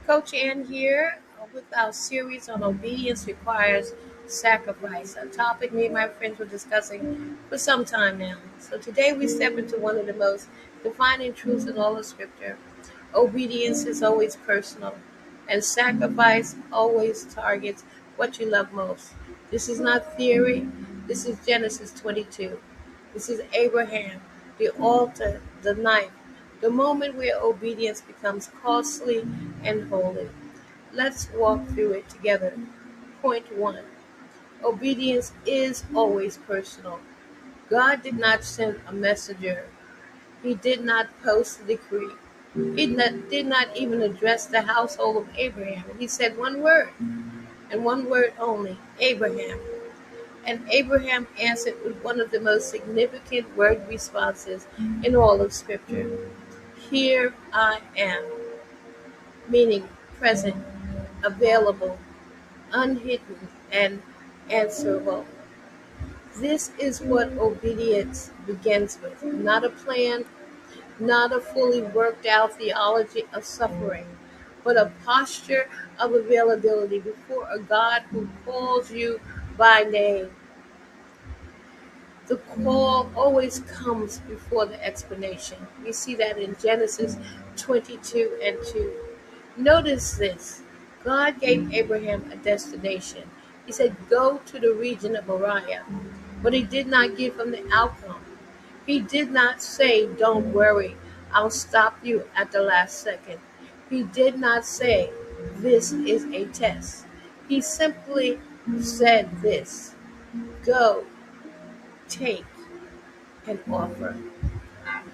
Coach Ann here with our series on obedience requires sacrifice, a topic me and my friends were discussing for some time now. So today we step into one of the most defining truths in all of Scripture. Obedience is always personal, and sacrifice always targets what you love most. This is not theory, this is Genesis 22. This is Abraham, the altar, the knife, the moment where obedience becomes costly and holy. Let's walk through it together. Point one: obedience is always personal. God did not send a messenger, He did not post a decree, did not even address the household of Abraham. He said one word, and one word only: Abraham. And Abraham answered with one of the most significant word responses in all of Scripture: Here I am, meaning present, available, unhidden, and answerable. This is what obedience begins with: not a plan, not a fully worked out theology of suffering, but a posture of availability before a God who calls you by name. The call always comes before the explanation. We see that in Genesis 22 and 2. Notice this: God gave Abraham a destination. He said, Go to the region of Moriah. But He did not give him the outcome. He did not say, Don't worry, I'll stop you at the last second. He did not say, This is a test. He simply said this: Go, take, and offer.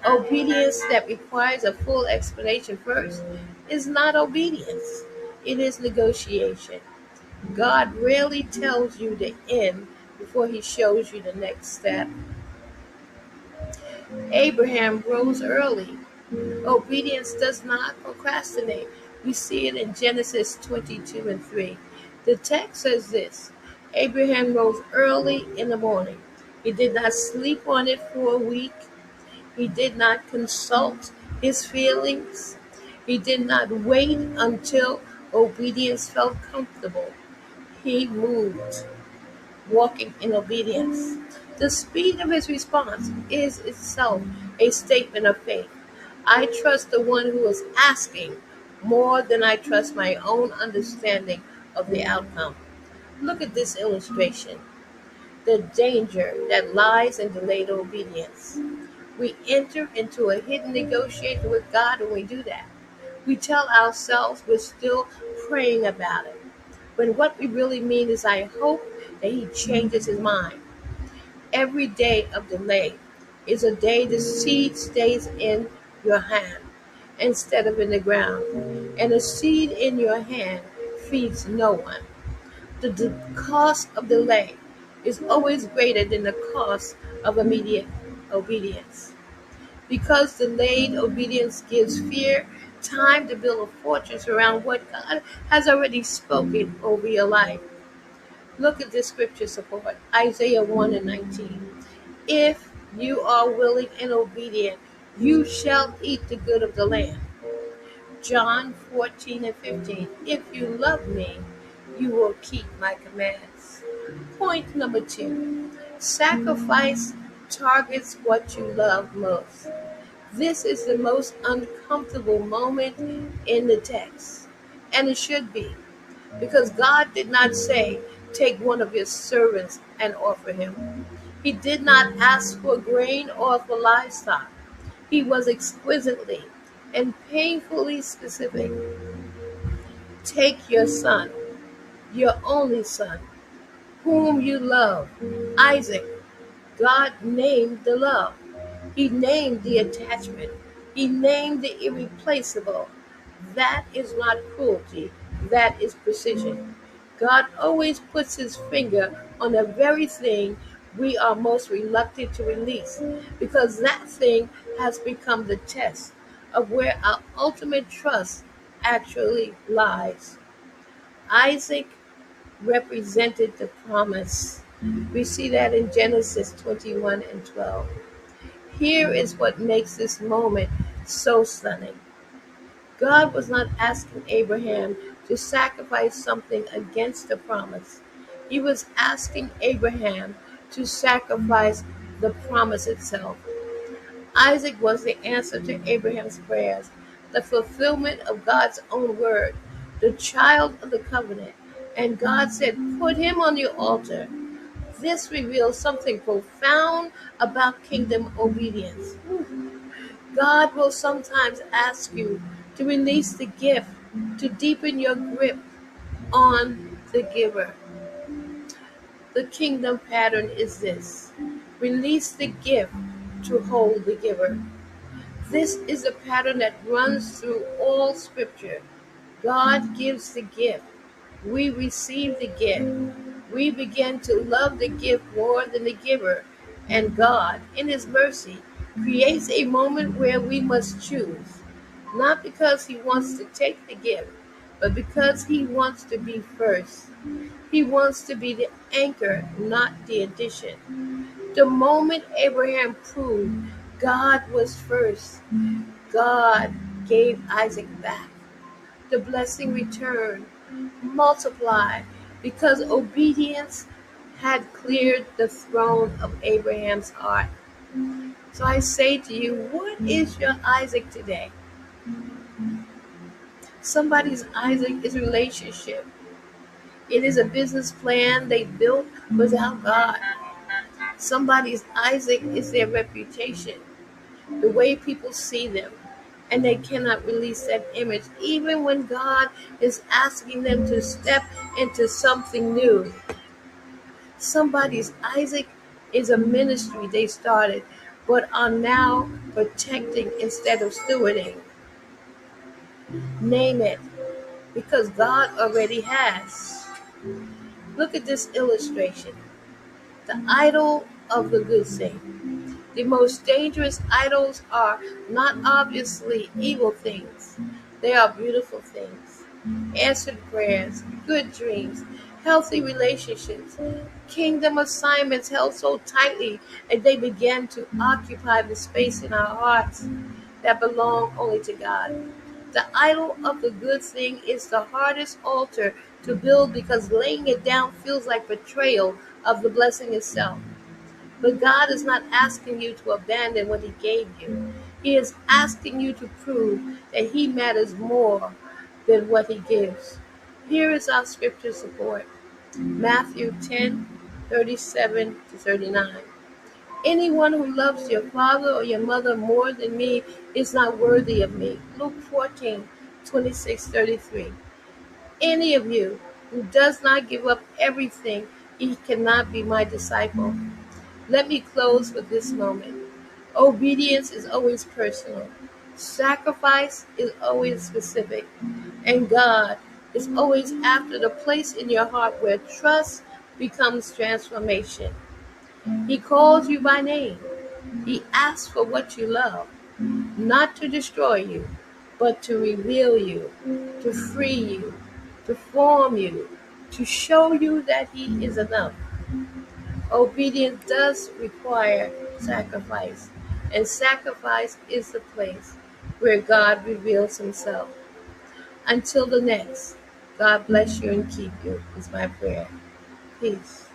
Obedience that requires a full explanation first is not obedience, it is negotiation. God rarely tells you the end before He shows you the next step. Abraham rose early. Obedience does not procrastinate. We see it in Genesis 22 and 3. The text says this: Abraham rose early in the morning. He did not sleep on it for a week. He did not consult his feelings. He did not wait until obedience felt comfortable. He moved, walking in obedience. The speed of his response is itself a statement of faith. I trust the one who is asking more than I trust my own understanding of the outcome. Look at this illustration: the danger that lies in delayed obedience. We enter into a hidden negotiation with God when we do that. We tell ourselves we're still praying about it, when what we really mean is, I hope that He changes His mind. Every day of delay is a day the seed stays in your hand instead of in the ground, and a seed in your hand feeds no one. The cost of delay is always greater than the cost of immediate obedience. Because delayed obedience gives fear time to build a fortress around what God has already spoken over your life. Look at this scripture support: Isaiah 1 and 19. If you are willing and obedient, you shall eat the good of the land. John 14 and 15. If you love me, you will keep my commands. Point number two: sacrifice targets what you love most. This is the most uncomfortable moment in the text, and it should be, because God did not say, Take one of your servants and offer him. He did not ask for grain or for livestock. He was exquisitely and painfully specific. Take your son, your only son, whom you love, Isaac. God named the love. He named the attachment. He named the irreplaceable. That is not cruelty. That is precision. God always puts His finger on the very thing we are most reluctant to release, because that thing has become the test of where our ultimate trust actually lies. Isaac represented the promise. We see that in Genesis 21 and 12. Here is what makes this moment so stunning. God was not asking Abraham to sacrifice something against the promise. He was asking Abraham to sacrifice the promise itself. Isaac was the answer to Abraham's prayers, the fulfillment of God's own word, the child of the covenant. And God said, "Put him on your altar." This reveals something profound about kingdom obedience. God will sometimes ask you to release the gift, to deepen your grip on the giver. The kingdom pattern is this: release the gift to hold the giver. This is a pattern that runs through all scripture. God gives the gift. We receive the gift. We begin to love the gift more than the giver. And God, in His mercy, creates a moment where we must choose. Not because He wants to take the gift, but because He wants to be first. He wants to be the anchor, not the addition. The moment Abraham proved God was first, God gave Isaac back. The blessing returned, multiplied, because obedience had cleared the throne of Abraham's heart. So I say to you, what is your Isaac today? Somebody's Isaac is relationship. It is a business plan they built without God. Somebody's Isaac is their reputation, the way people see them, and they cannot release that image, even when God is asking them to step into something new. Somebody's Isaac is a ministry they started, but are now protecting instead of stewarding. Name it, because God already has. Look at this illustration. The idol of the good thing. The most dangerous idols are not obviously evil things. They are beautiful things. Answered prayers, good dreams, healthy relationships, kingdom assignments held so tightly that they began to occupy the space in our hearts that belong only to God. The idol of the good thing is the hardest altar to build because laying it down feels like betrayal of the blessing itself. But God is not asking you to abandon what He gave you. He is asking you to prove that He matters more than what He gives. Here is our scripture support. Matthew 10:37-39. Anyone who loves your father or your mother more than me is not worthy of me. Luke 14:26-33. Any of you who does not give up everything, he cannot be my disciple. Let me close with this moment. Obedience is always personal. Sacrifice is always specific. And God is always after the place in your heart where trust becomes transformation. He calls you by name. He asks for what you love, not to destroy you, but to reveal you, to free you, to form you, to show you that He is enough. Obedience does require sacrifice, and sacrifice is the place where God reveals Himself. Until the next, God bless you and keep you, is my prayer. Peace.